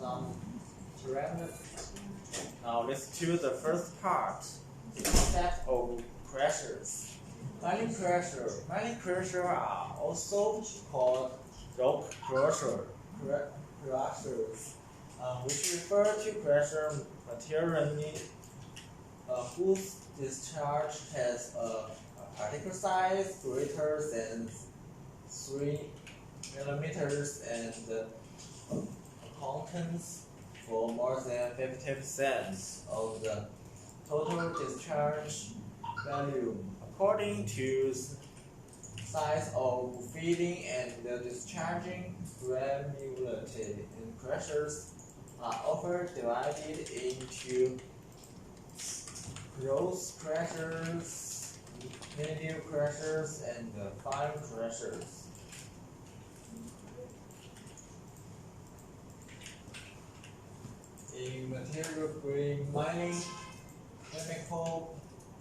some parameters. Now let's do the first part, the concept of pressures. Many pressure are also called rock pressures, which refer to pressure materially whose discharge has a particle size greater than 3 millimeters and accounts for more than 50% of the total discharge volume. According to size of feeding and discharging granularity and pressures are often divided into gross pressures, medium pressures, and fine pressures. In material grade mining, chemical,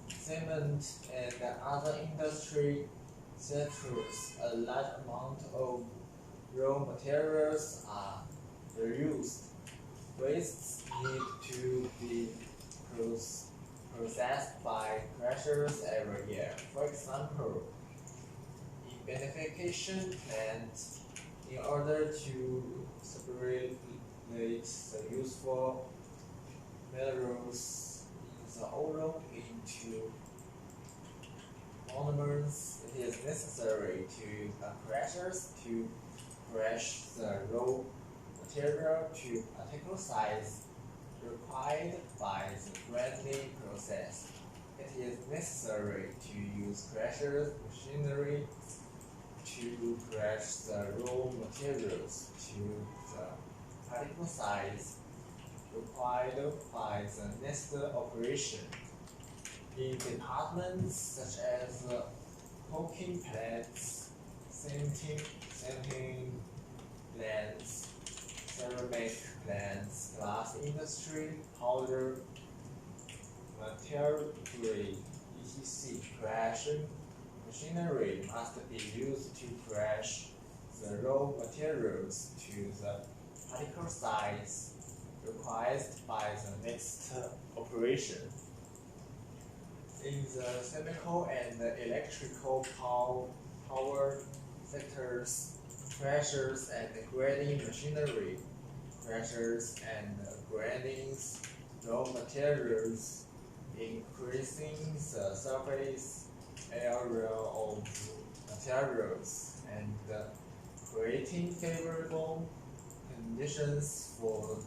cement, and other industry sectors, a large amount of raw materials are reused. Wastes need to be processed by crushers every year. For example, in beneficiation plants, in order to separate the useful minerals in the ore into monomers, it is necessary to use crushers to crush the raw material to particle size required by the grinding process. It is necessary to use crushers machinery to crush the raw materials to the particle size required by the next operation. In departments such as coking plants, cementing plants, ceramic plants, glass industry, powder, material grade, etc. Crushing machinery must be used to crush the raw materials to the particle size required by the next operation. In the chemical and electrical power sectors, crushers and grinding machinery, crushers and grinding raw materials, increasing the surface area of materials and creating favorable conditions for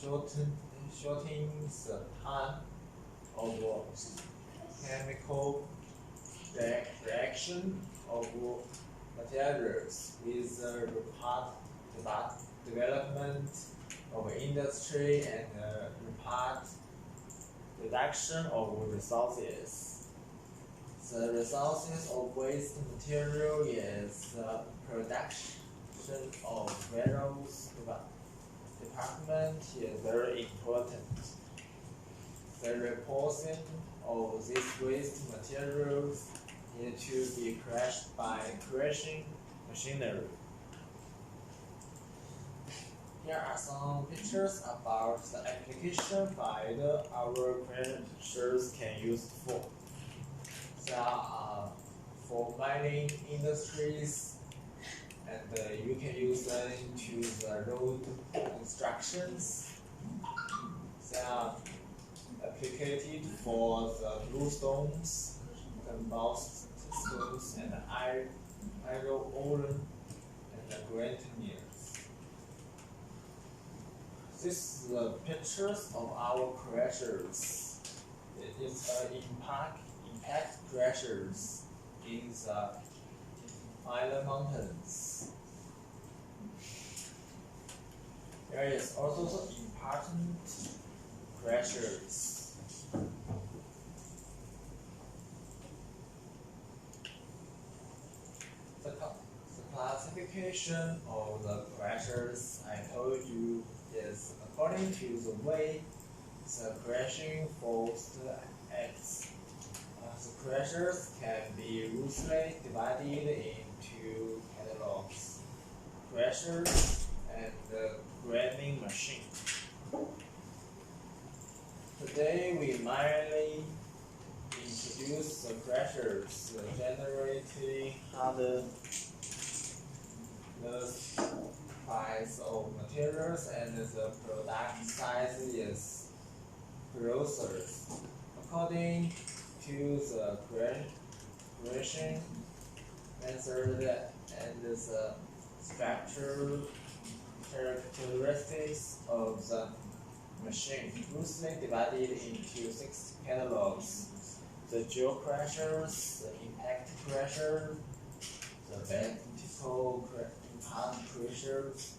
shortening the time of chemical reaction of materials with the development of industry and reduction of resources. The resources of waste material is the production of various department is very important. The reposing of these waste materials need to be crushed by crushing machinery. Here are some pictures about the application by our crushers can use for. They are for mining industries, and you can use them into the road constructions. They are applicated for the bluestones, embossed stones, and iron ore and the granite mills. This is the pictures of our crushers. It is impact crushers in the Island Mountains. There is also the important crushers. The classification of the crushers I told you is according to the way the crushing force acts. The crushers can be loosely divided into catalogs. Crushers and grinding machine. Today we mainly introduce the pressures generating harder the price of materials and the product size is closer. According to the creation method and the structural characteristics of the machine, loosely divided into 6 catalogs: the jaw pressures, the impact pressure, the vertical impact pressures,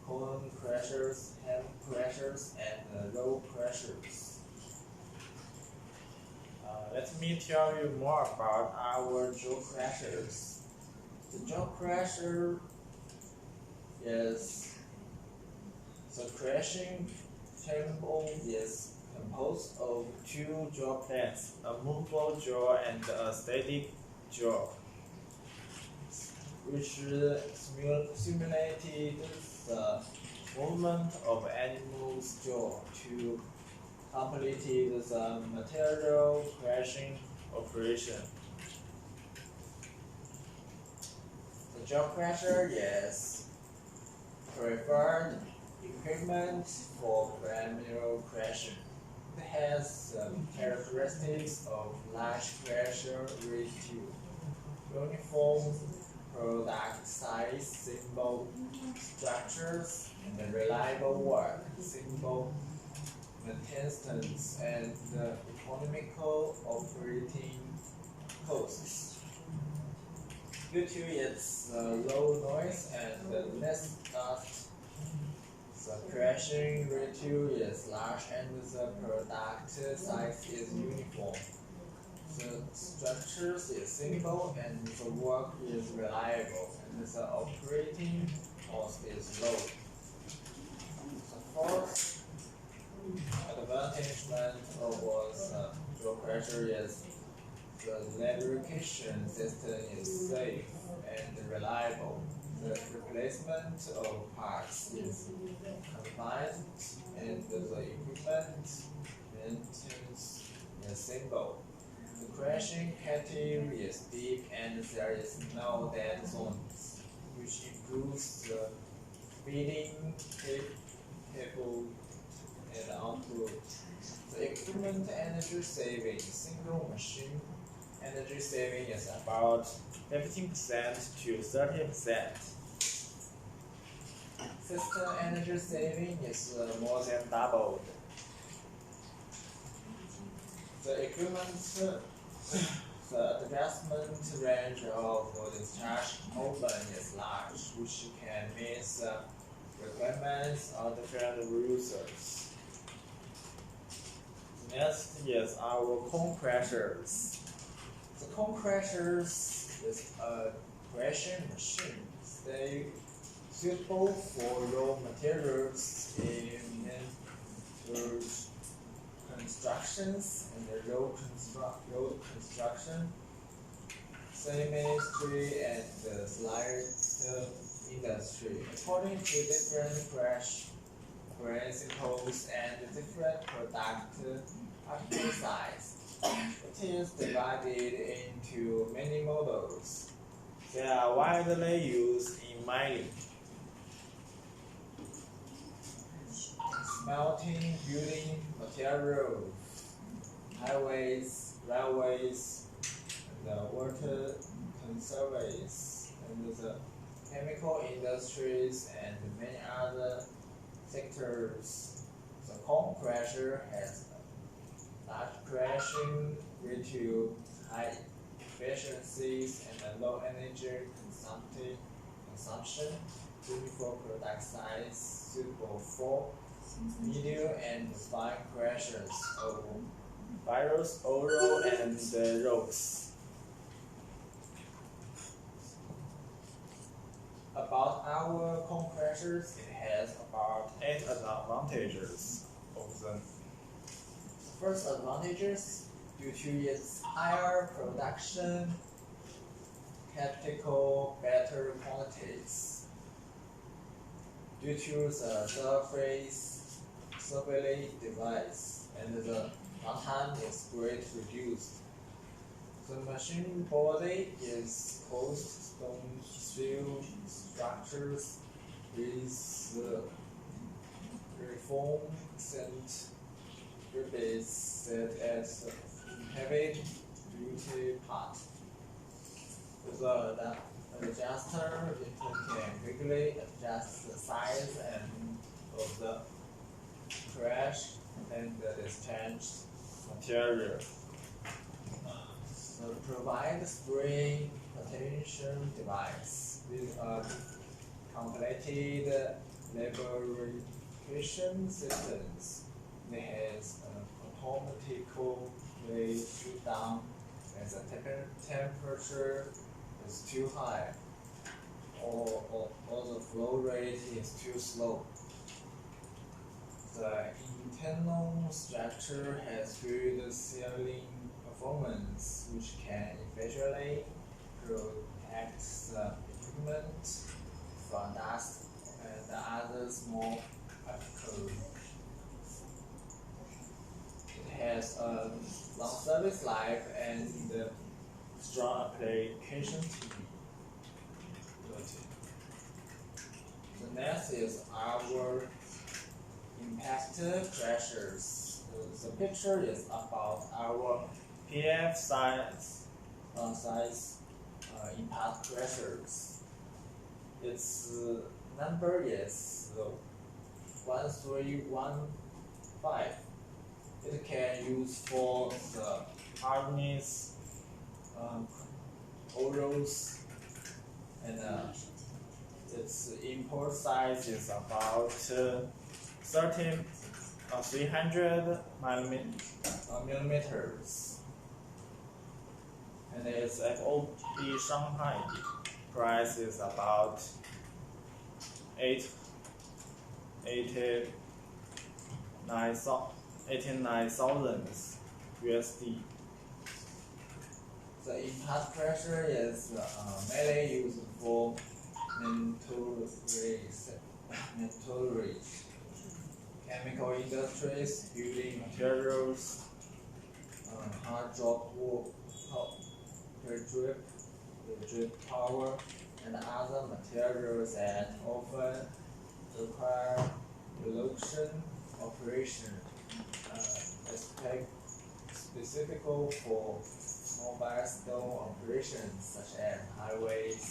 column pressures, hem pressures, and row pressures. Let me tell you more about our jaw pressures. The jaw pressure is the crushing chamber is composed of 2 jaw plates, a movable jaw and a static jaw, which simulated the movement of animals' jaw to complete the material crushing operation. The jaw crusher is preferred equipment for primary crushing. It has the characteristics of large pressure ratio, uniform product size, simple structures, and reliable work, simple maintenance, and economical operating costs. Due to its low noise and less dust, the crushing ratio is large and the product size is uniform. The structures is simple and the work is reliable and the operating cost is low. The fourth advantage of the jaw crusher is the lubrication system is safe and reliable. The replacement of parts is confined and the equipment maintenance is simple. The crushing cavity is deep and there is no dead zones, which improves the feeding capable and output. The equipment energy saving, single machine energy saving is about 15% to 30%. System energy saving is more than doubled. The equipment, the adjustment range of the discharge oven is large, which can meet the requirements of different users. Next is our cone crushers. The cone crushers is a crushing machine. They suitable for raw materials in constructions and the road construction, cemetery, and the slide industry. According to different crush principles and different product packaging size, it is divided into many models. They are widely used in mining, smelting, building materials, highways, railways, and the water conservancy, and the chemical industries, and many other sectors. The cone crusher has a large crushing ratio, high efficiencies, and a low energy consumption, uniform product size, suitable for medium and fine crushers of virus, oral, and ropes. About our cone crushers, it has about 8 advantages of them. First advantages, due to its higher production, better quantities. due to the surface device and the runtime is greatly reduced. The machine body is composed of steel structures with reinforcement ribs set at the heavy duty part. The adjuster can quickly adjust the size and of the crash and the discharged material. So provide spray protection device with a completed lubrication systems. It has automatically shoot down when the temperature is too high or the flow rate is too slow. The internal structure has good sealing performance, which can efficiently protect the equipment from dust and other small particles. It has a long service life and strong application ability. The next is our impact crashers. The picture is about our PF size impact crashers. Its number is 1315. It can use for the harness, oils, and its import size is about 300 millimeters, and its FOB Shanghai price is about 89,000 USD. The impact crusher is mainly used for metallurgy, chemical industries, building materials, hard drop wood, drip power, and other materials that often require reduction operation, specific for mobile stone operations such as highways,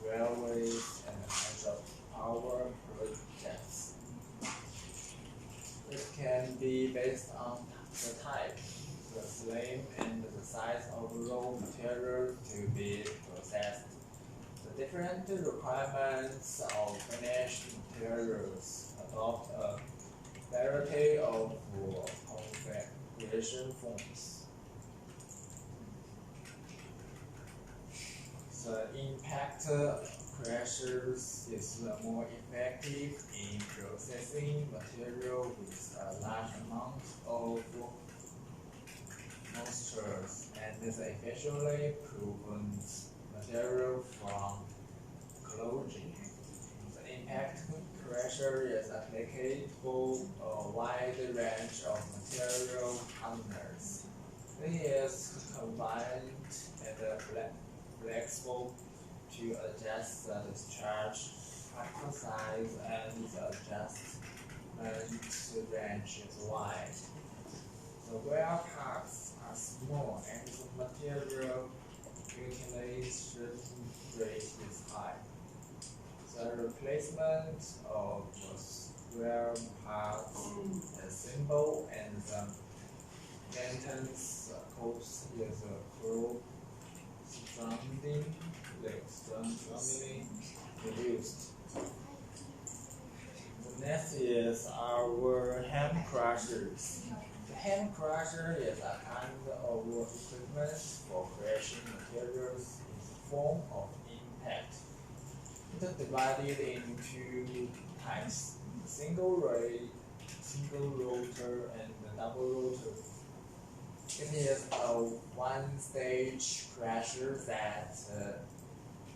railways, and hydropower projects. It can be based on the type, the slim, and the size of raw material to be processed. The different requirements of finished materials adopt a variety of configuration forms. The impact crashers is more effective in processing material with a large amount of moisture and is efficiently prevents material from clogging. The impact crusher is applicable a wide range of material hardness. It is combined and flexible to adjust the discharge particle size, and the adjustment range is wide. The wear parts are small and the material utilization rate is high. The replacement of wear parts is simple, and the maintenance cost is strongly reduced. The next is our hand crushers. The hand crusher is a kind of equipment for crushing materials in the form of impact. It is divided into types: single rotor and double rotor. It is a one-stage crusher that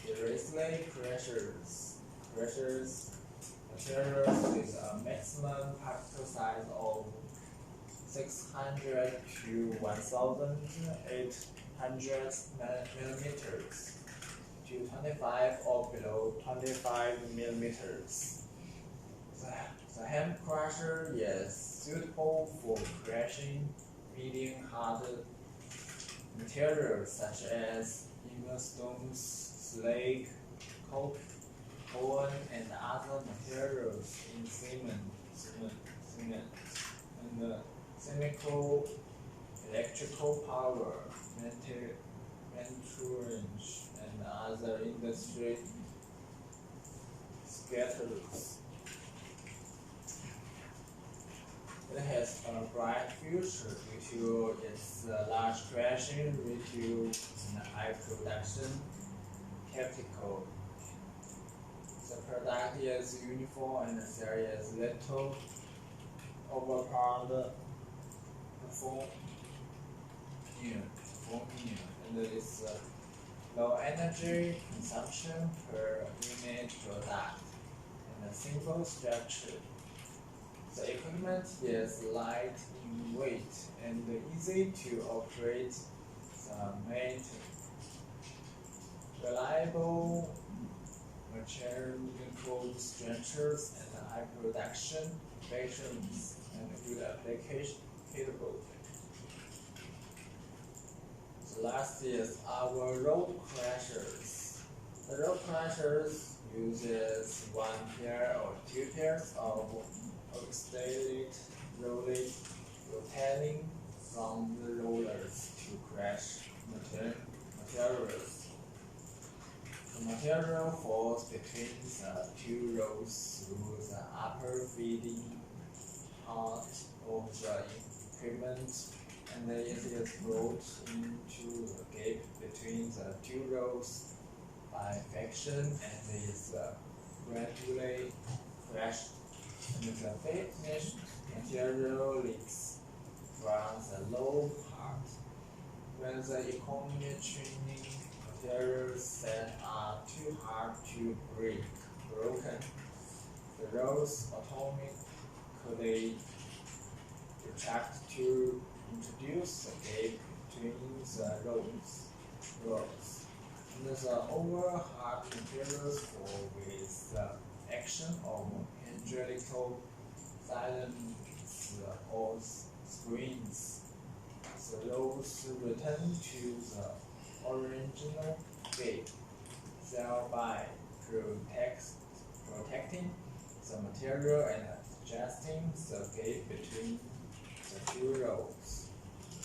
directly crushes materials with a maximum particle size of 600 to 1,800 millimeters to 25 or below 25 millimeters. The hand crusher is suitable for crushing medium hard materials such as stones, slag, coke, coal, and other materials in cement, and chemical, electrical power, manufacturing, and other industry scatters. It has a bright future due to its large crushing ratio and high production capital. The product is uniform and there is little overpowered performing, and its low energy consumption per unit product and a simple structure. The equipment is light in weight and easy to operate. The main reliable mechanical structures and high production functions and good application capability. The last is our road crushers. The road crushers uses one pair or two pairs of oxidized rotating from the rollers to crush materials. The material falls between the two rows through the upper feeding part of the equipment, and it is brought into the gap between the two rows by friction and is gradually crushed. And the finished material leaks from the low part. When the economy training materials that are too hard to break broken, the rows automatically retract to introduce the gap between the rows. And the over-hard materials fall with the action of hydraulical cylinders or springs. The rows return to the original gap, thereby protecting the material and adjusting the gap between the two rows.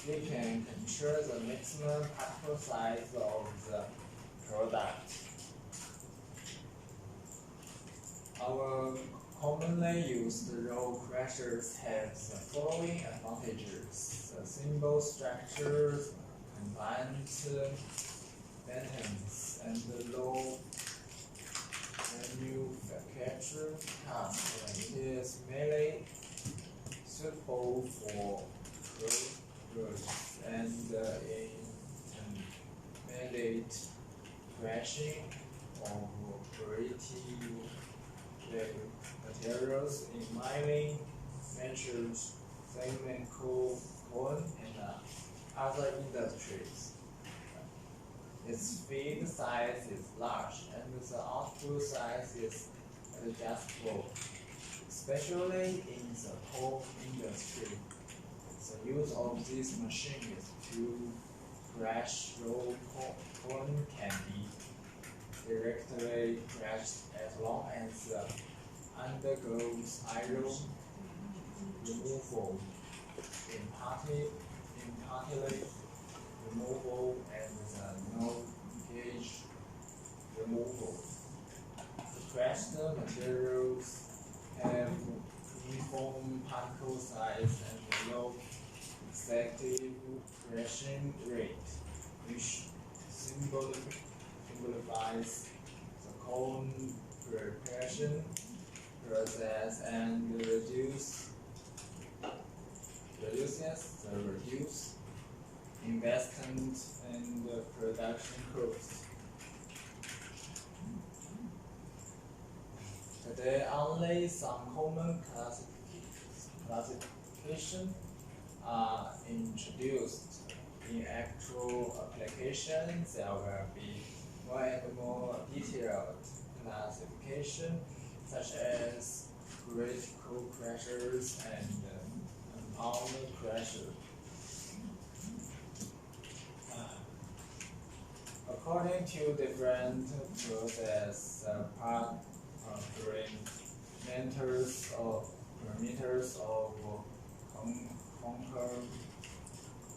We can control the maximum particle size of the product. Our commonly used row crushers have the following advantages: the simple structures, confined maintenance, and the low manufacturing cost. It is mainly suitable for road and intermediate crushing of variety materials in mining, ventures, cement, coal, and other industries. Its feed size is large and the output size is adjustable, especially in the coal industry. The use of this machine is to crush raw corn can be directly crushed as long as the undergoes iron removal, partly removal, and the no-gauge removal. The crushed materials have uniform particle size and low effective crushing rate, which simplifies the cone preparation process and reduces investment and production costs. Today, online only some common classification are introduced. In actual application, there will be more and more detailed classification, such as critical pressures and compound pressure. According to different process parameters of contour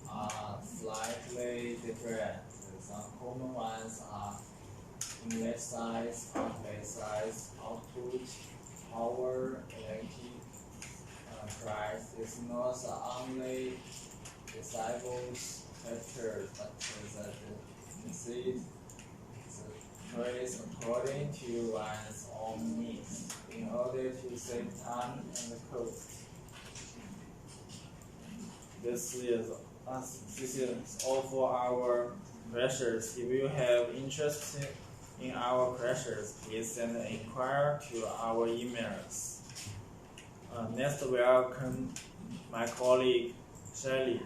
are slightly different. Some common ones are inlet size, outlet size, output, power, electric price. It's not the only disabled factor, but the choice according to one's own needs in order to save time and cost. This is all for our pressures. If you have interest in our pressures, please send an inquiry to our emails. Next, welcome my colleague Shirley.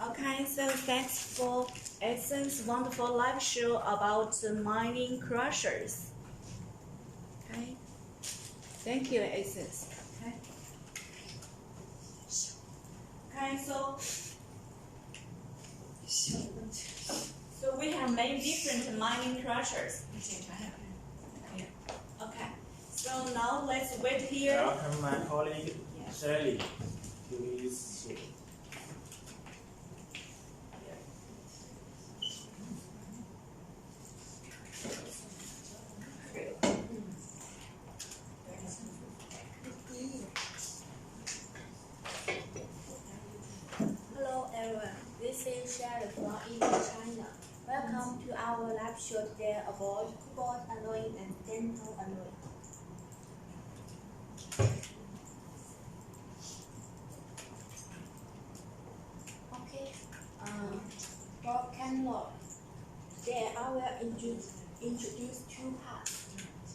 Okay, so thanks for Edison's wonderful live show about mining crushers. Okay, thank you, Edison. Okay, so we have many different mining crushers. Okay, so now let's wait here. Welcome my colleague Shirley. Please. Hello everyone, this is Shirley from China. Welcome to our live show today about cobalt alloy and dental alloy. Okay, for cannula, today I will introduce two parts.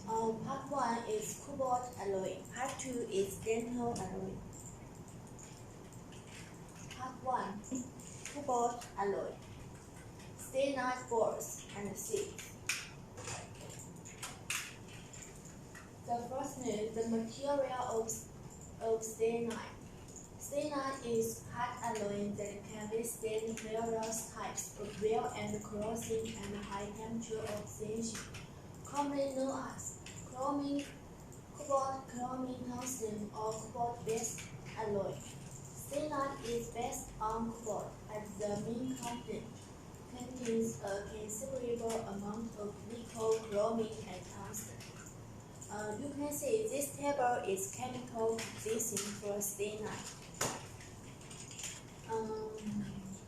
Part 1 is cobalt alloy, part 2 is dental alloy. Part 1, cobalt alloy, stainless boards and seats. The first is the material of stainless. Stainless is hard alloy that can withstand various types of wear and corrosion and high temperature oxidation, commonly known as chromium, cobalt, chromium tungsten, or cobalt-based alloy. Stainless is based on cobalt, as the main component contains a considerable amount of nickel, chromium, and tungsten. You can see this table is chemical composition for stainless.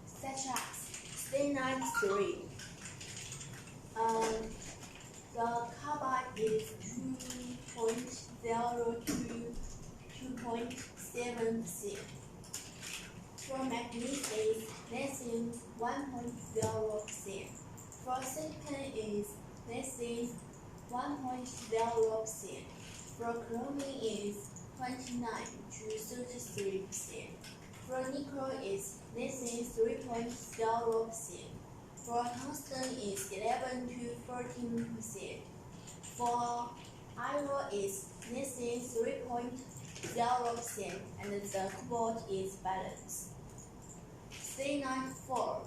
Such as stainless 3. The carbide is 2.0 to 2.7%. For manganese is less than 1.0%. For silicon is less than 1.0%. For chromium is 29 to 33%. For nickel is less than 3.0%. For tungsten is 11 to 14%. For iron is less than 3.0% and the cobalt is balanced. Stainless 4.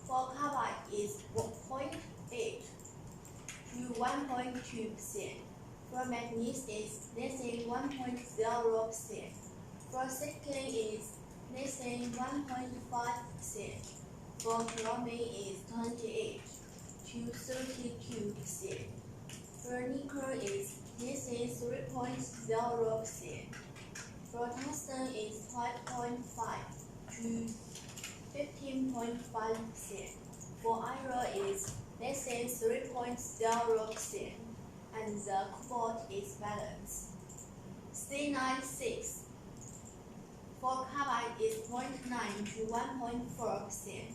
For carbide is 0.8 to 1.2%. For manganese is less than 1.0%. For silicon is less than 1.5%. For chromium is 28 to 32%. For nickel is less than 3.0%. For tungsten is 5.5 to 15.5%. For iron is less than 3.0% and the cobalt is balanced. Stainless 6. For carbide is 0.9 to 1.4%.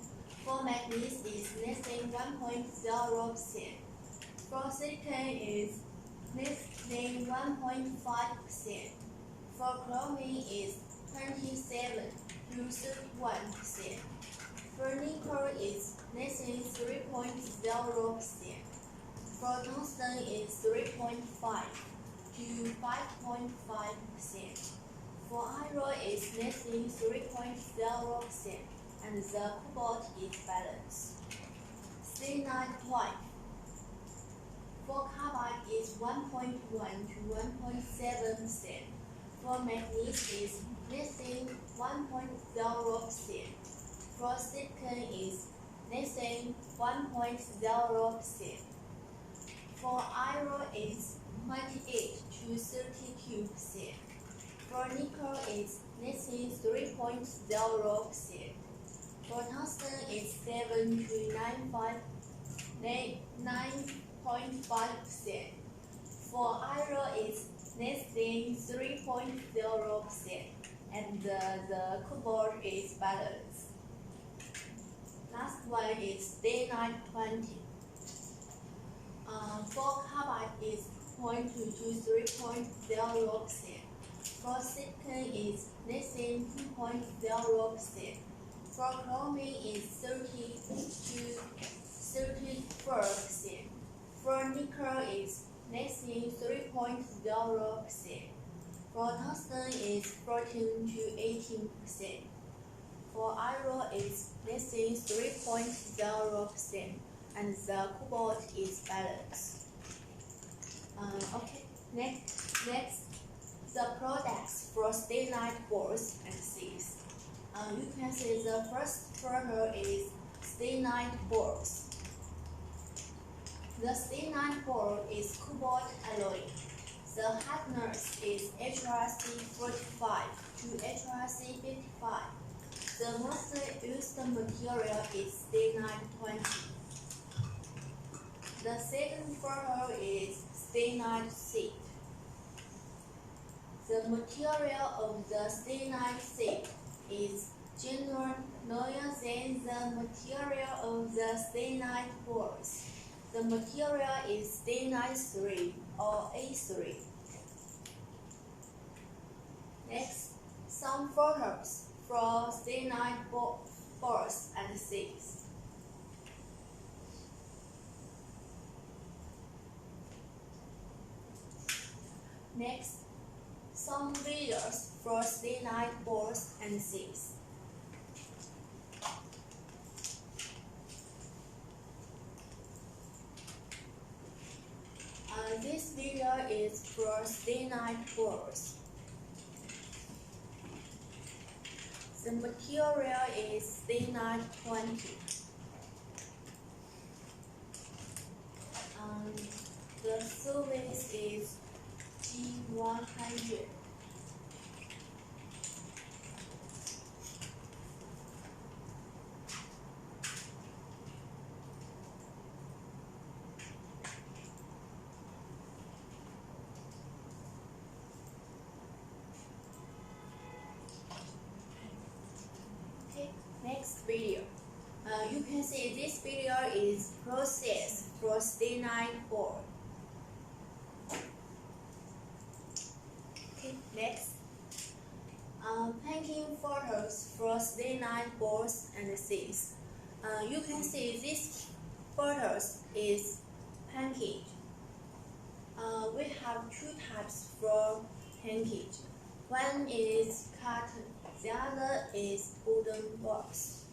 For manganese is less than 1.0%. For silicon is less than 1.5%. For chromium is 27 to 31%. For nickel is less than 3.0%. For tungsten is 3.5 to 5.5%. For iron is less than 3.0%, and the cobalt is balanced. Cyanide 5. For carbide is 1.1 to 1.7%. For manganese is less than 1.0%. For silicon is less than 1.0%. For iron is 28 to 32%. For nickel is less than 3.0%. For tungsten is 7 to 9.5%. For iron is less than 3.0%, and the cobalt is balanced. Last one is cyanide 20. For carbide is 0.2 to 3.0%. For silicon is less than 2.0%. For chromium is 30 to 34%. For nickel is less than 3.0%. For tungsten is 14 to 18%. For iron is less than 3.0%, and the cobalt is balanced. Next, the products for cyanide boards and seeds. You can see the first photo is cyanide boards. The cyanide board is cobalt alloy. The hardness is HRC45 to HRC55. The most used material is cyanide 20. The second photo is cyanide seed. The material of the cyanide seed is generally lower than the material of the cyanide boards. The material is cyanide 3 or A3. Next, some photos for cyanide boards and seeds. Next, some videos for cyanide boards and seeds. This video is for cyanide boards. The material is cyanide 20. The surface is G100. Next video. You can see this video is process for cyanide board. Next, painting photos for cyanide boards and seeds. You can see this photos is painted. We have two types for painted. One is cotton, the other is wooden box.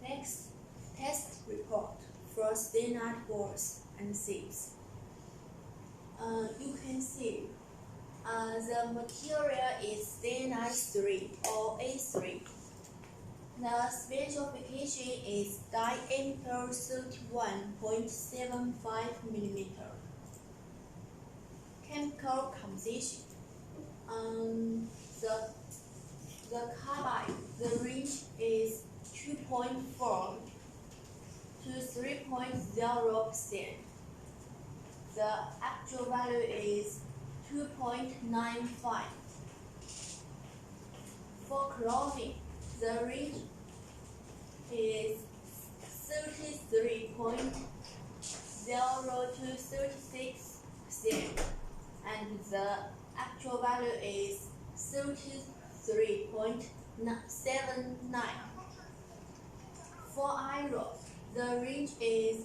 Next, test report for cyanide boards and seeds. You can see the material is cyanide 3 or A3. The specification is diameter 31.75 mm. Chemical composition. The carbide, the range is 2.4 to 3.0%. The actual value is 2.95. For chromium, the range is 33.0236%, and the actual value is 33.79. For iron, the range is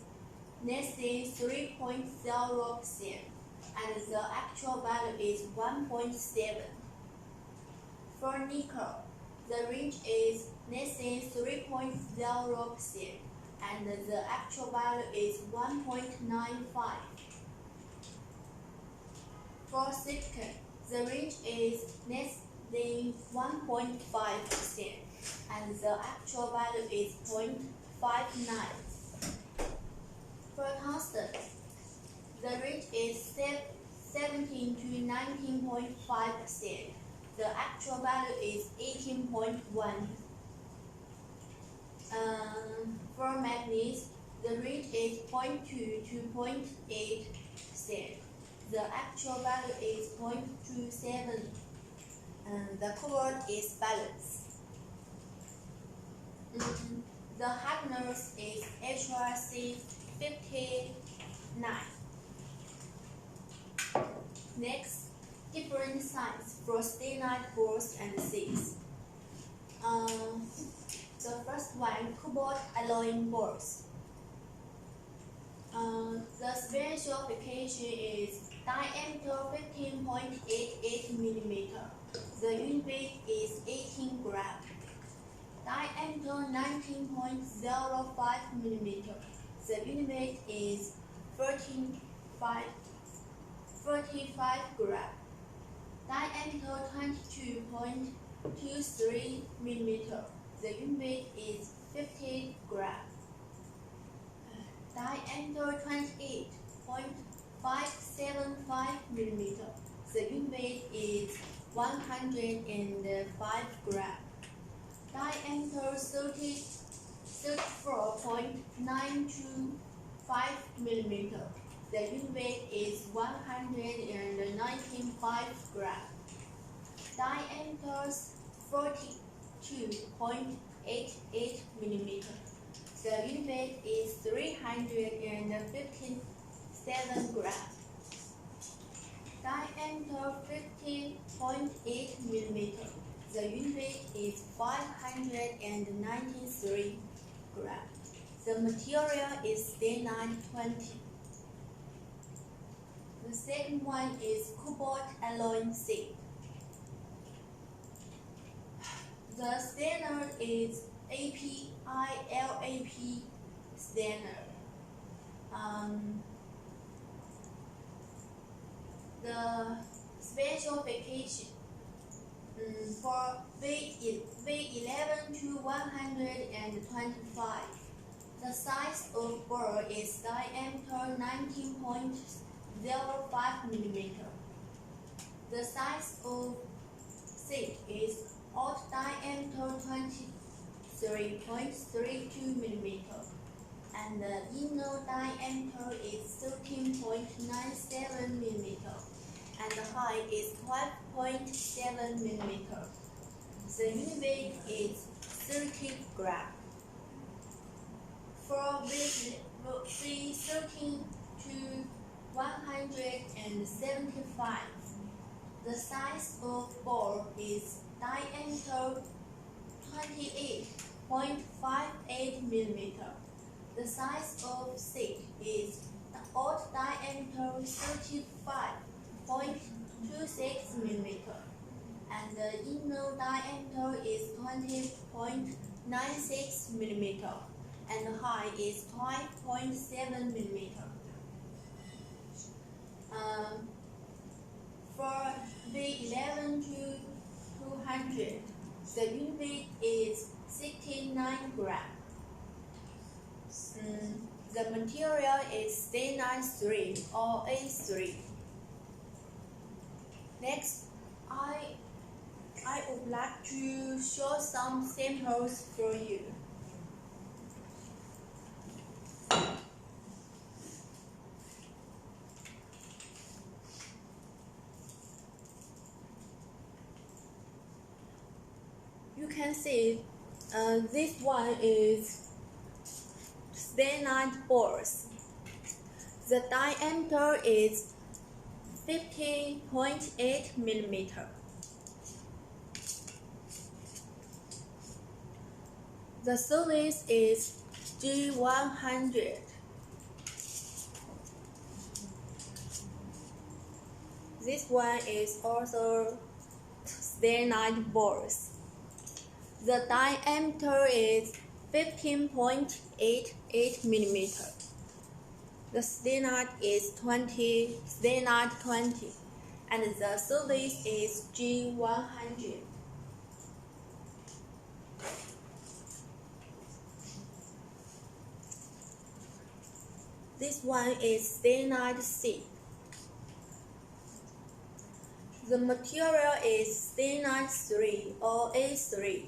less than 3.0%, and the actual value is 1.7. For nickel, the range is less than 3.0%, and the actual value is 1.95. For silicon, the range is less than 1.5%, and the actual value is 0.59. For tungsten, the range is 17 to 19.5%. The actual value is 18.1. For manganese, the range is 0.2 to 0.8%. The actual value is 0.27. The cobalt is balanced. The hardness is HRC59. Next, different signs for stenite balls and seeds. The first one, cobalt alloying balls. The specification is diameter 15.88 mm. The unit weight is 18 grams. Diameter 19.05 mm. The unit weight is 35 grams. Diameter 22.23 mm. The unit weight is 50 grams. Diameter 28.575 mm. The unit weight is 105 grams. Diameter 34.925 mm. The unit weight is 195 grams. Diameter 42.88 mm. The unit weight is 357 grams. Diameter 50.8 mm. The unit weight is 593 grams. The material is stenite 20. The second one is cobalt alloying seed. The standard is API-LAP standard. The specification for V11 to 125. The size of ball is diameter 19.05 mm. The size of seed is odd diameter 23.32 mm, and the inner diameter is 13.97 mm, and the height is 12.7 mm. The unit weight is 30 grams. For V13 to 175, the size of ball is diameter 28.58 mm. The size of seed is odd diameter 35.26 mm, and the inner diameter is 20.96 mm, and the height is 5.7 mm. For V11 to 200, the unit weight is 69 grams. The material is stenite 3 or A3. Next, I would like to show some samples for you. You can see This one is stained balls. The diameter is 15.8 millimeter. The service is G100. This one is also stained balls. The diameter is 15.88 millimeter. The stained is 20, and the service is G100. This one is stained C. The material is stained 3 or A3.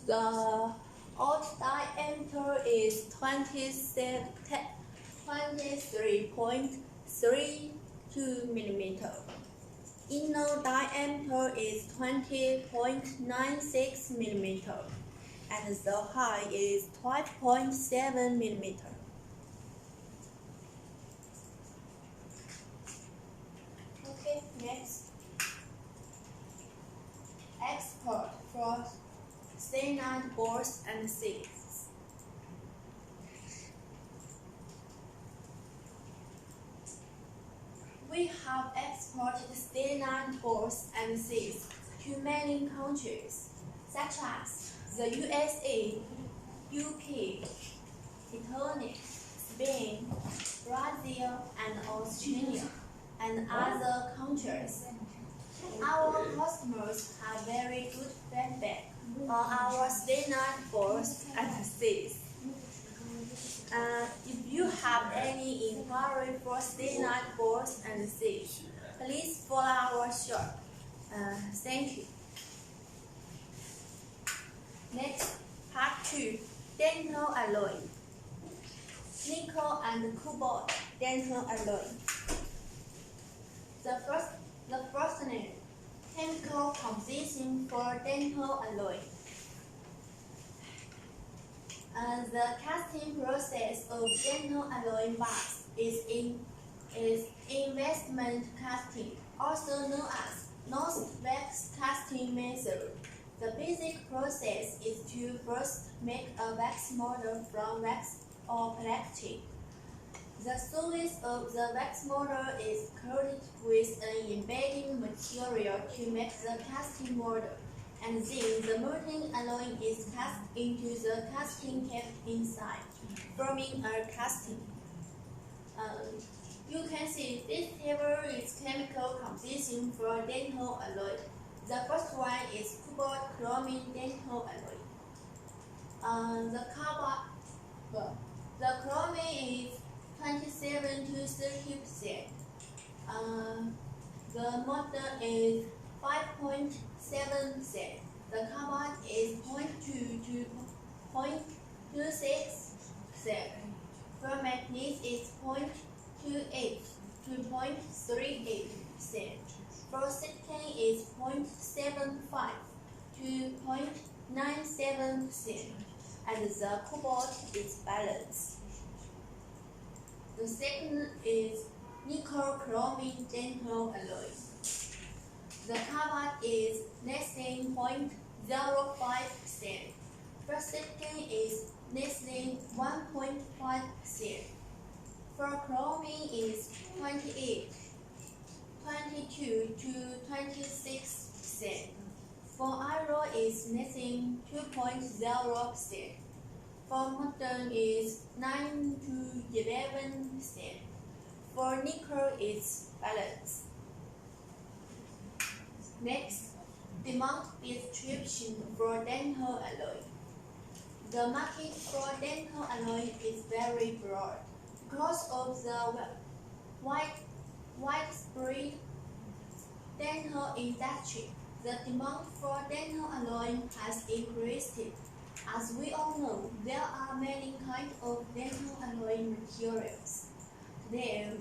The out diameter is 23.32 millimeter. Inner diameter is 20.96 millimeter, and the height is 12.7 millimeter. Okay, next. Export for stained balls and seeds. We have exported stained balls and seeds to many countries, such as the USA, UK, Italy, Spain, Brazil, and Australia, and other countries. Our customers have very good feedback on our stained balls and seeds. If you have any inquiry for stained balls and seeds, please follow our shop. Thank you. Next, part 2, dental alloy. Nickel and cobalt dental alloy. The first name, chemical composition for dental alloy. The casting process of dental alloy bars is investment casting, also known as nose-wax casting method. The basic process is to first make a wax model from wax or plastic. The surface of the wax model is coated with an embedding material to make the casting model, and then the molten alloy is cast into the casting cap inside, forming a casting. You can see this table is chemical composition for dental alloy. The first one is cobalt chromium dental alloy. The chromium is 27 to 30%. The molten is 5.7%. The carbon is 0.2 to 0.26%. Ferromanganese is 0.28 to 0.38%. Silicon is 0.75 to 0.97%, and the cobalt is balanced. The second is nickel chromium dental alloy. The carbon is less than 0.05%. Silicon is less than 1.5%. For chromium is 22 to 26%. For iron is less than 2.0%. For molten is 9 to 11%. For nickel is balanced. Next, demand description for dental alloy. The market for dental alloy is very broad because of the widespread dental industry. The demand for dental alloy has increased. As we all know, there are many kinds of dental alloy materials. Today,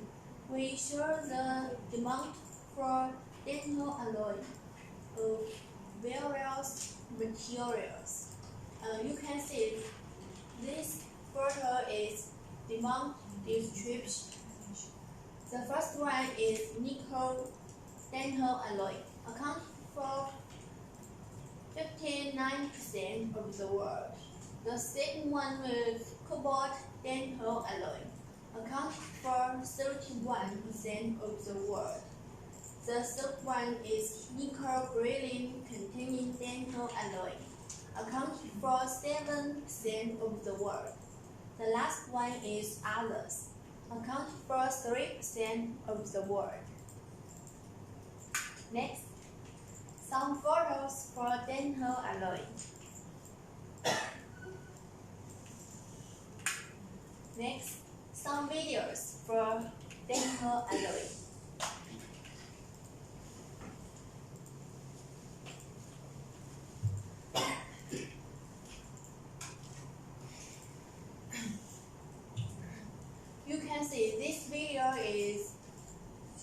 we show the demand for dental alloy of various materials. You can see this photo is demand distribution. The first one is nickel dental alloy, accounting for 59% of the world. The second one is cobalt dental alloy, accounting for 31% of the world. The third one is nickel beryllium containing dental alloy, accounting for 7% of the world. The last one is others, accounting for 3% of the world. Next, some photos for dental alloy. Next, some videos for dental alloy. You can see this video is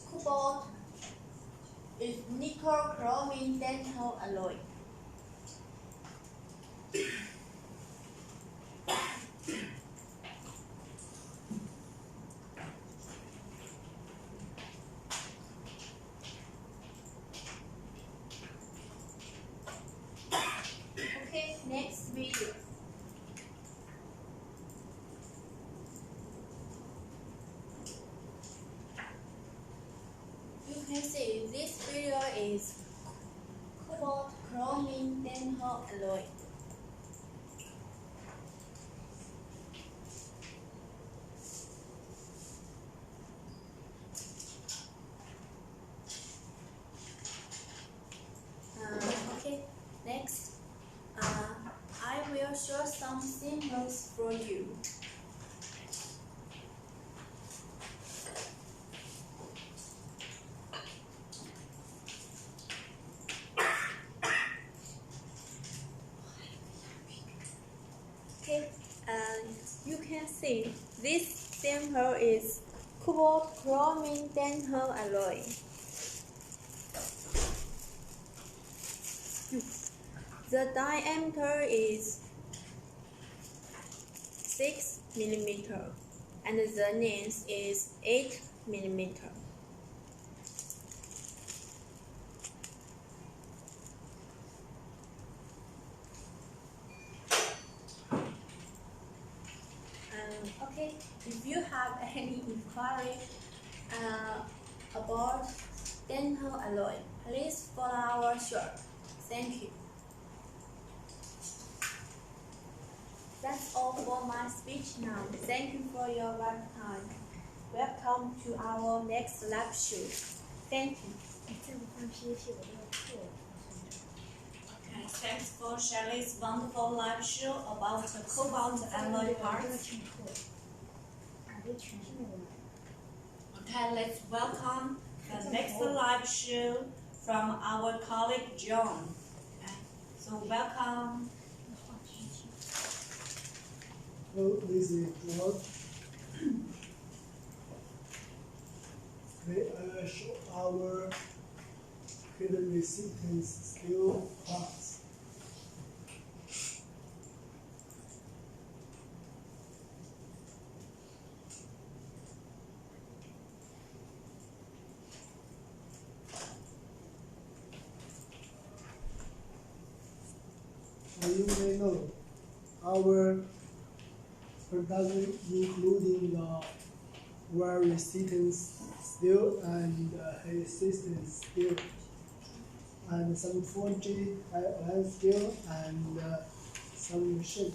cobalt is nickel chromium dental alloy. Okay, next video. You can see this video is cobalt chromium dental alloy. Okay, next, I will show some symbols for you. Okay, you can see this symbol is cobalt chromium dental alloy. The diameter is 6 mm and the length is 8 mm. Okay, if you have any inquiry about dental alloy, please follow our shop. Thank you. That's all for my speech now. Thank you for your time. Welcome to our next lab show. Thank you. Okay, thanks for Shelley's wonderful live show about the cobalt alloy parts. Okay, let's welcome the next live show from our colleague John. Okay, so welcome. Hello, this is John. Today I will show our heat resistance steel parts. As you may know, our production including the wear resistance steel and heat resistance steel, and some forging iron steel and some machine.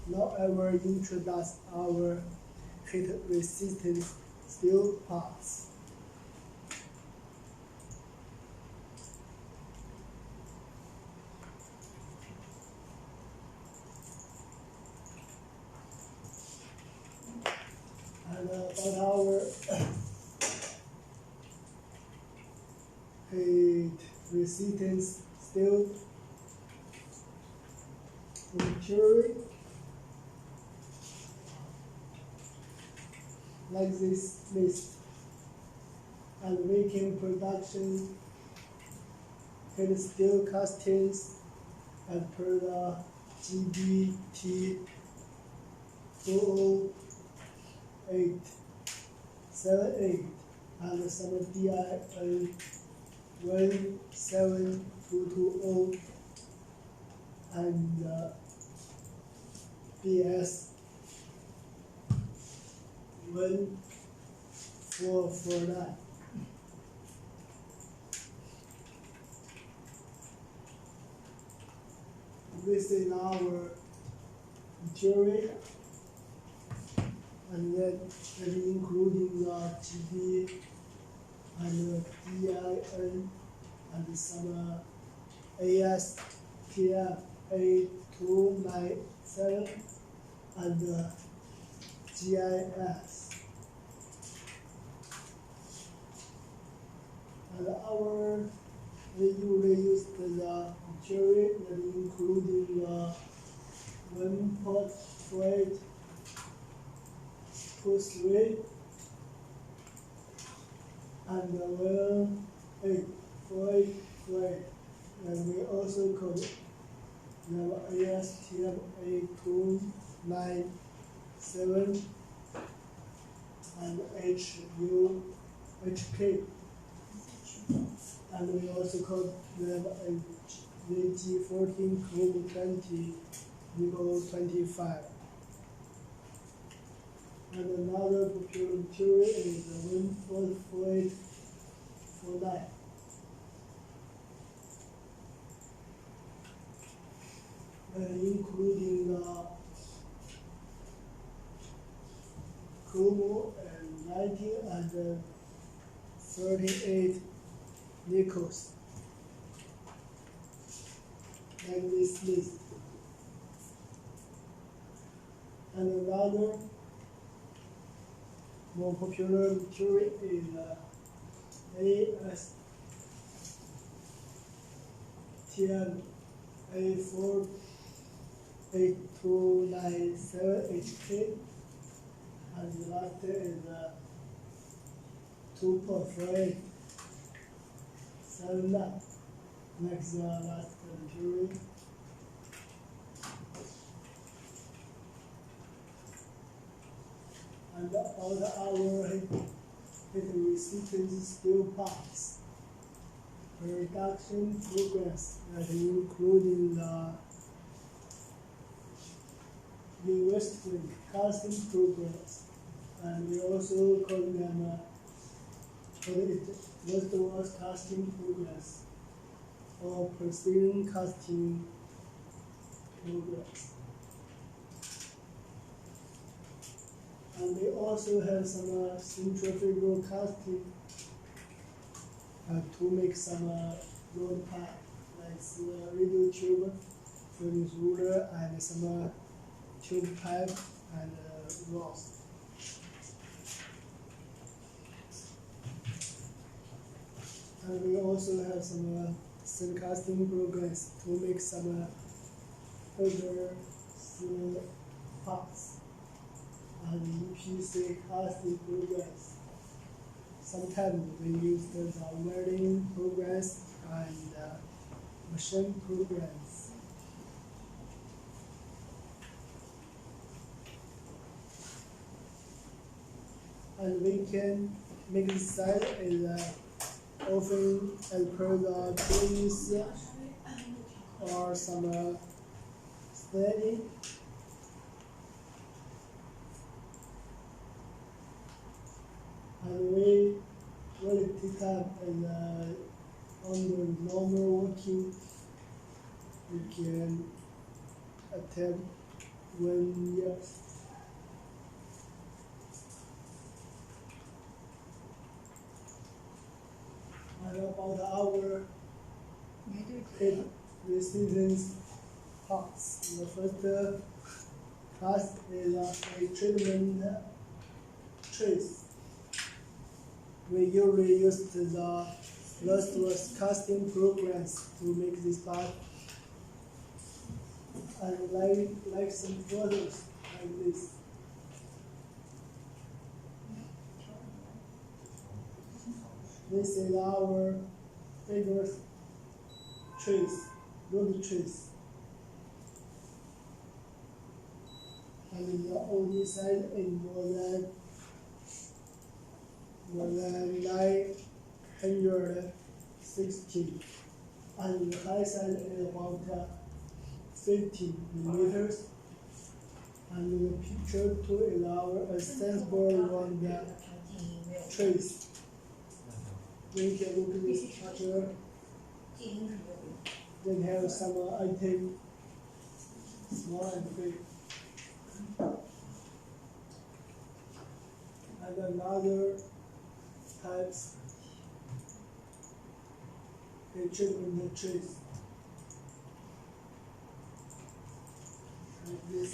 Now I will introduce our heat resistance steel parts. And about our heat resistance steel material, like this list, and making production heat steel castings as per the GBT 40878 and some DIN 17220 and BS 1449. This is our jury, and then including the GB and DIN and some ASTM A297 and GIS. And we usually use the jury that including one pot freight, 2 3 and 1 8 freight. And we also call the ASTM A297 and HK. And we also call them VG14 Chrome 20 Nickel 25. And another popular material is the 14849. Including the Chrome and 19 and 38 nickels. Like this list. And another more popular material is ASTM A48297HK, and the last is 2.48 79. Next, last material. And all our heat resistance steel parts. Production progress that including the investment casting progress, and we also call them westward casting progress or precision casting progress. And we also have some centrifugal casting to make some road pipe, like radio tube, furnace ruler, and some tube pipe and rods. And we also have some steel casting progress to make some further steel parts, and EPC casting progress. Sometimes we use the welding progress and machine progress. And we can make the side is often as per the trees or some steady. And we will take up and under normal working, we can attempt 1 year. And about our heat resistance parts. The first class is a treatment trace. We usually use the lustrous casting programs to make this part, and like some photos like this. This is our favorite trace, road trace. and the OD side is more than 960, and the high side is about 50 millimeters. And the picture 2 is our extensible on the trace. We can look at this structure. Then have some item, small and big. And another types picture in the trace. Like this.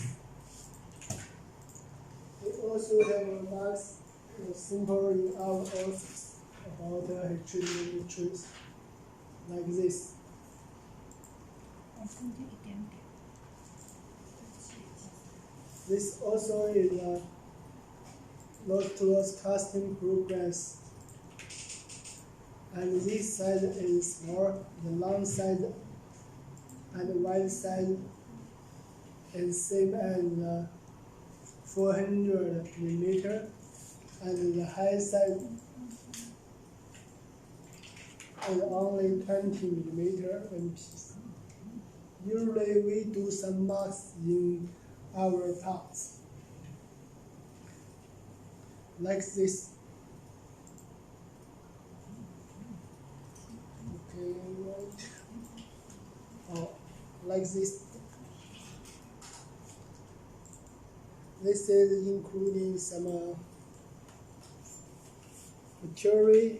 We also have a nice simple in our office about the treatment trees, like this. This also is a loss casting progress, and this side is small, the long side and the wide side is same as 400 millimeter, and the high side is only 20 millimeter one piece. Usually we do some marks in our parts, like this. Okay, right. Oh, like this. This is including some material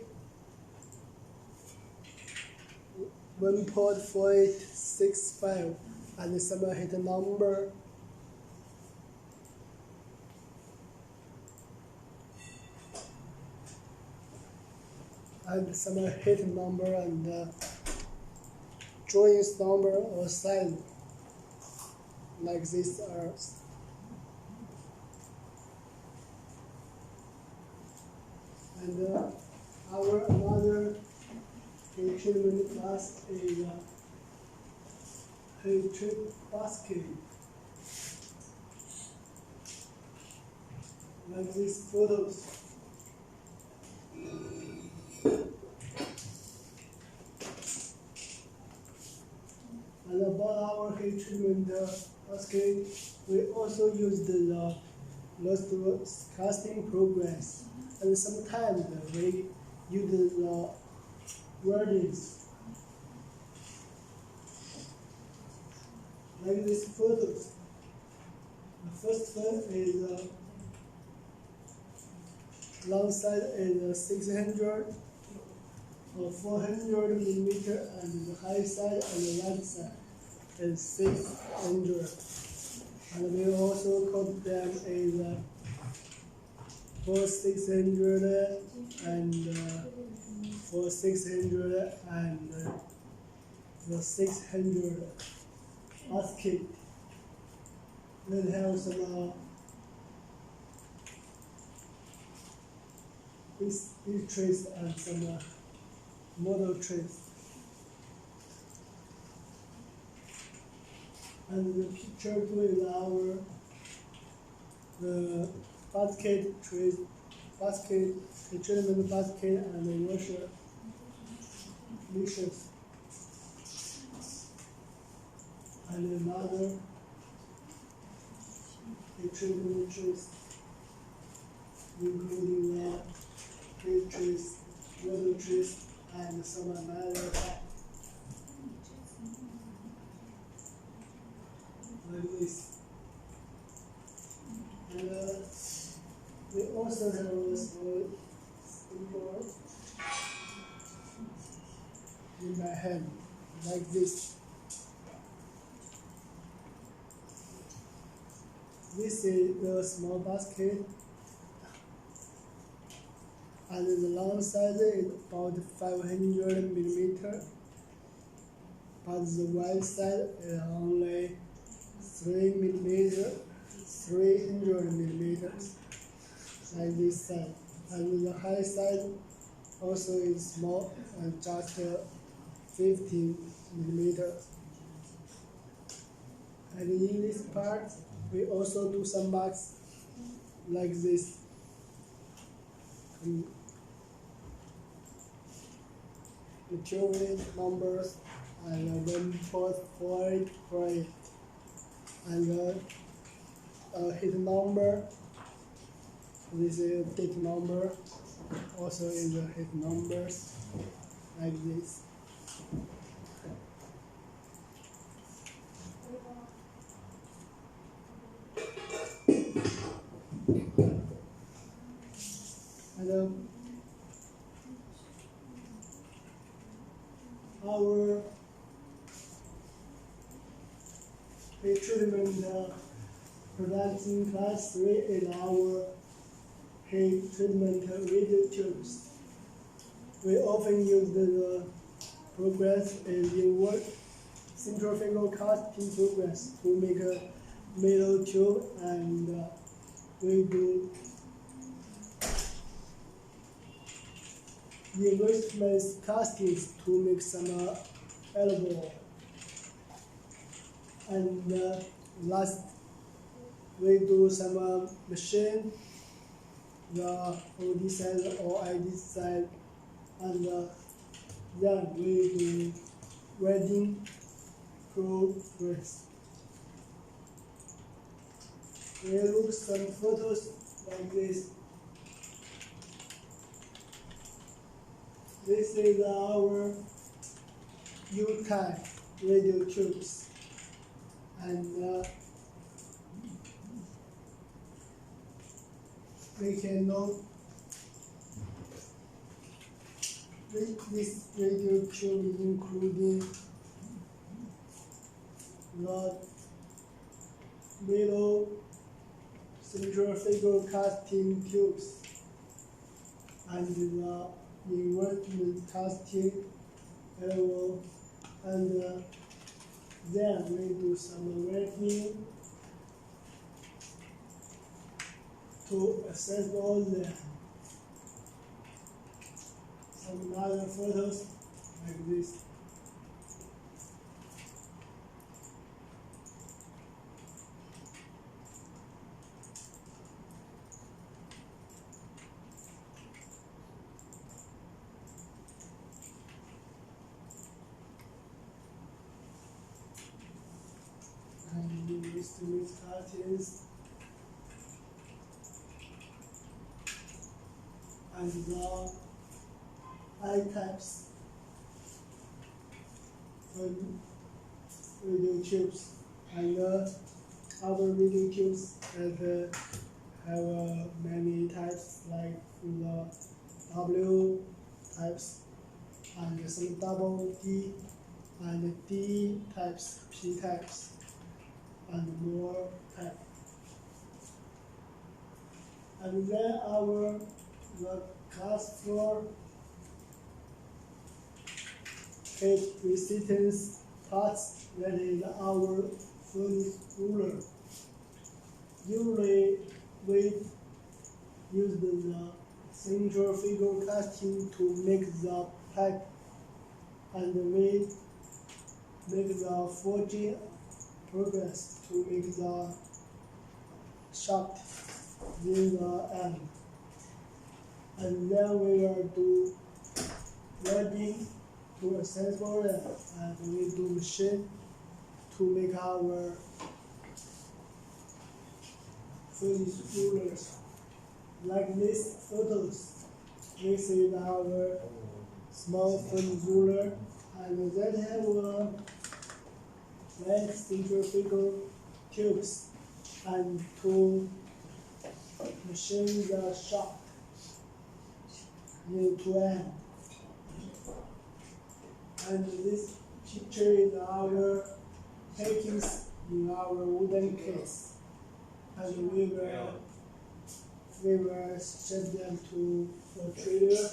1.4865 and some hit number. And some hit number and drawings number or size, like this are. And our another treatment class is heat treat basket, like these photos. And about our heat treatment basket, we also use the lost casting progress, and sometimes we use the wordings, like these photos. The first one is long side is 600 or 400 millimeter, and the high side and the right side is 600. And we also cut them as for 600 and for 600 and the 600 basket. Then have some these trays and some model trays. And the picture 2 is our the basket trays, basket, the treatment basket and the washer dishes. And another the treatment trays, including the plate trays, water trays, and some another type. Like this. And we also have a small simple in my hand, like this. This is a small basket, and the long side is about 500 millimeter, but the wide side is only 300 millimeters, like this side. And the high side also is small and just 15 millimeters. And in this part, We also do some marks like this. Material numbers and then for it, and hit number. This is date number. Also is a hit numbers like this. And our treatment presenting class 3 is our heat treatment radio tubes. We often use the progress in work centrifugal casting progress to make a metal tube, and we do investment castings to make some elbow. And last, we do some machine, the OD side or ID side, and then we do welding progress. We look some photos like this. This is our U-type radio tubes, and we can know this radio tube including the middle centrifugal casting tubes and the inverted casting elbow, and then we do some welding to assemble them. Some other photos like this. And we used to make cartons and the I-types for radio tubes, and other radio tubes that have many types like the W types and some double D and D types, P types, and more types. And then the class 4 heat resistance parts, that is our furnace ruler. Usually we use the centrifugal casting to make the pipe, and we make the forging progress to make the shaft in the end. And then we will do welding to assemble them, and we do machine to make our furnace rulers. Like these photos, this is our small furnace ruler, and that have red centrifugal tubes and to machine the shaft into end. And this picture is our packings in our wooden case, and we will ship them to a trader.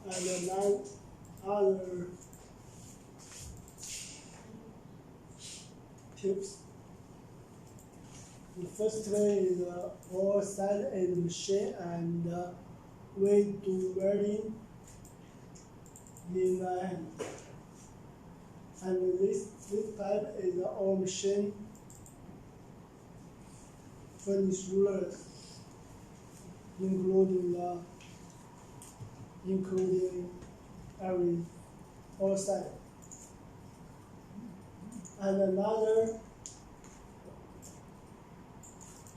And now other tips. The first way is all side is machine, and we do welding in the end. And this type is our machine furnish rulers, including every all side. And another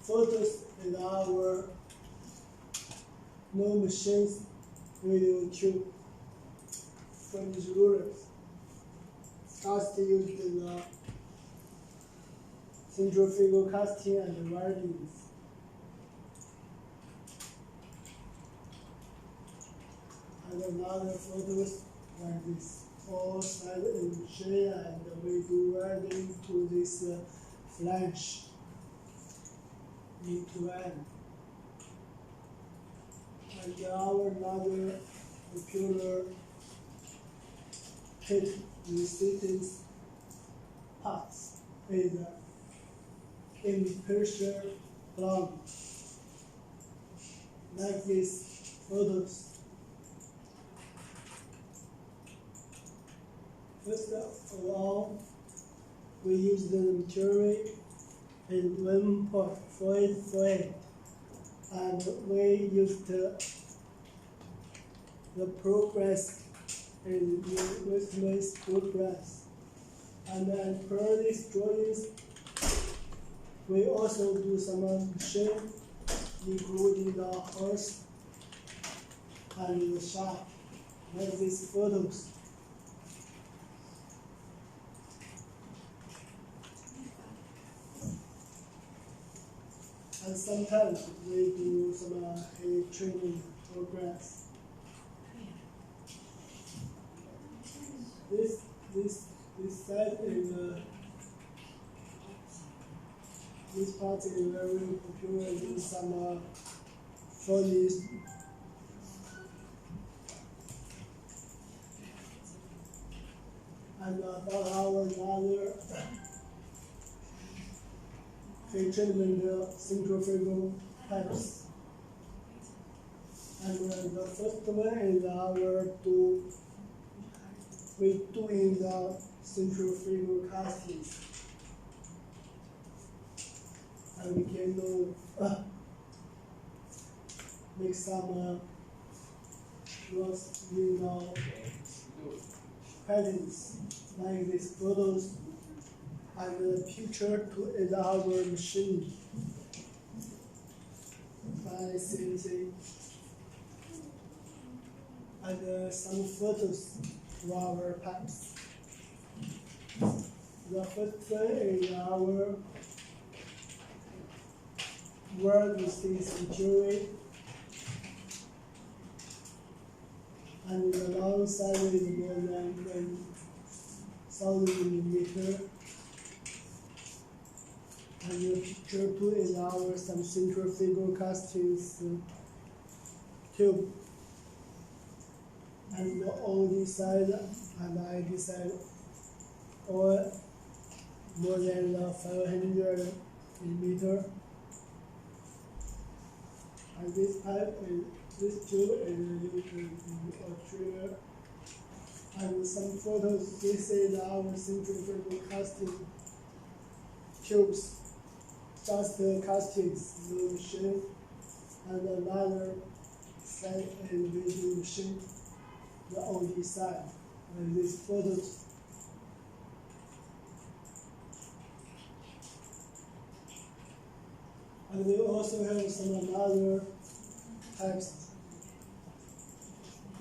photos is our no machines radio tube furnish rulers. Cast used in centrifugal casting and welding. And another photos like this. All sides in shade and we do welding to this flange into end. And our another popular heat resistance parts is in pressure plant like these photos. First of all, we use the material in 1.4848 and we used the progress in the estimates progress. And then per these drawings, we also do some machine, including the horse and the shaft, like these photos. And sometimes we do some heat training progress. This side is this part is very popular in some furnace. And about our another heat treatment centrifugal pipes. And the first one is our we doing the centrifugal castings. And we can make some rods in patterns like these photos and the picture to is our machine by CNC and some photos to our pipes. The first one is our weld resistance material, and the long side is more than 1,000 millimeter. And the picture two is our some centrifugal castings tube. And the OD side and ID side all more than 500 millimeter. And this pipe is this tube is used in Australia. And some photos, this is our centrifugal casting tubes, just the castings, no machine, and another side is with machine, the OD side, and these photos. And we also have some another types,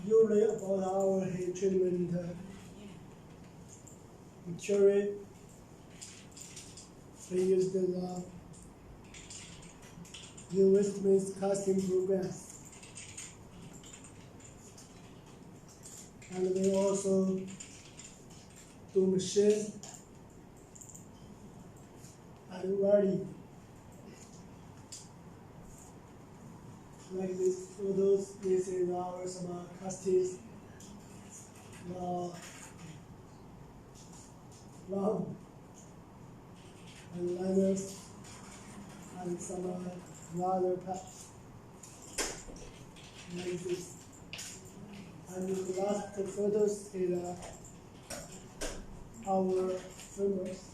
usually about our heat treatment material. We use the new instruments casting programs. And we also do machine and welding. Like these photos, this is our some castings, long and liners, and some other parts. Like this. And the last photos is our furnace.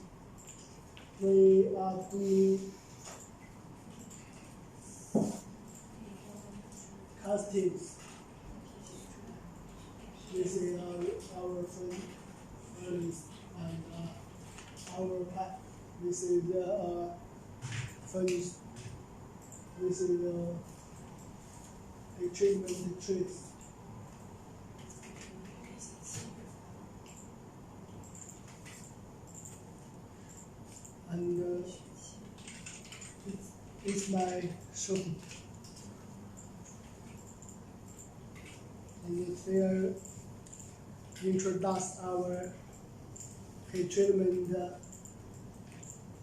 We are doing castings. This is our furnace and our pipe. This is the furnace. This is the treatment trace. And it's my shop. And there introduce our heat treatment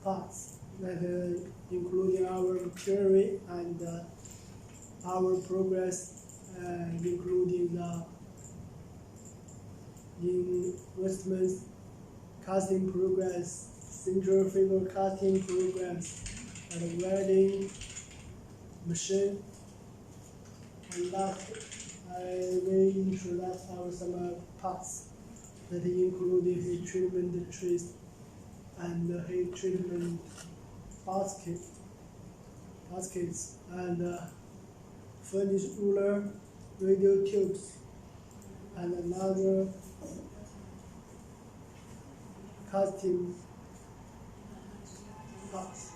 parts that including our theory and our progress, including the investments, casting progress, centrifugal casting programs, and welding machine. And last, I will introduce our some parts that include the heat treatment trace and the heat treatment baskets and furnace ruler, radio tubes, and another casting parts.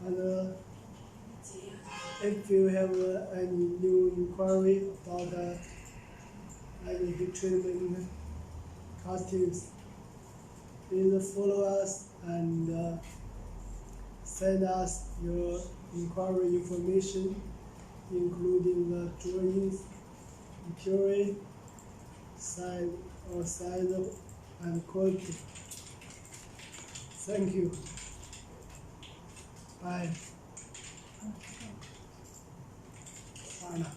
And if you have any new inquiry about any heat treatment castings, please follow us and send us your inquiry information, including the drawings, theory, size and quality. Thank you. Bye. Anna.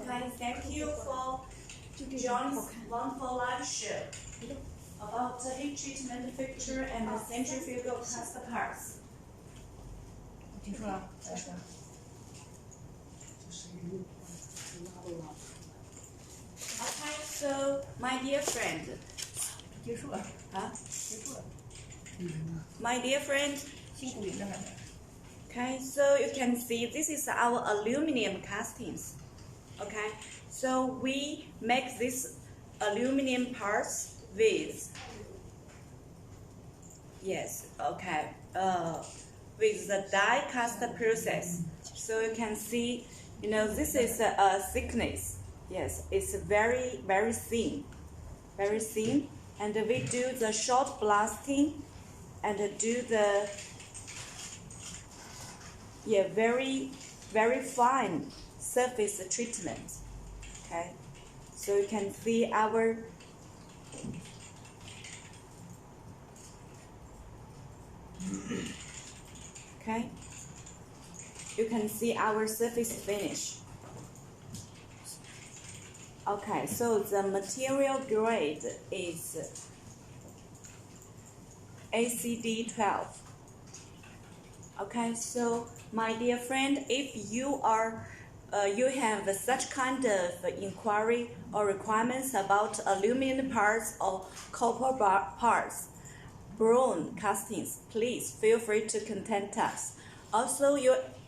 Okay, thank you for John's wonderful live show about the heat treatment fixture and the centrifugal cast parts. 听说了，Okay, so my dear friend, 结束了，啊，结束了， my dear friend. 辛苦您了。 Okay, so you can see this is our aluminum castings. Okay, so we make these aluminum parts with, yes, okay, with the die cast process. So you can see, this is a thickness. Yes, it's very, very thin, and we do the short blasting and do the very, very fine surface treatment. Okay, so you can see our you can see our surface finish. Okay, so the material grade is ACD12. Okay, so my dear friend, if you have such kind of inquiry or requirements about aluminum parts or copper parts, bronze castings, please feel free to contact us. Also,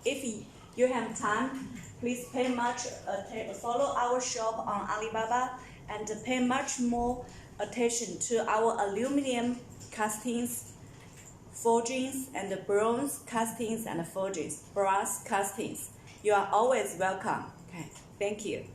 if you have time, please follow our shop on Alibaba and pay much more attention to our aluminum castings, forgings, and bronze castings and forgings, brass castings. You are always welcome. Okay, thank you.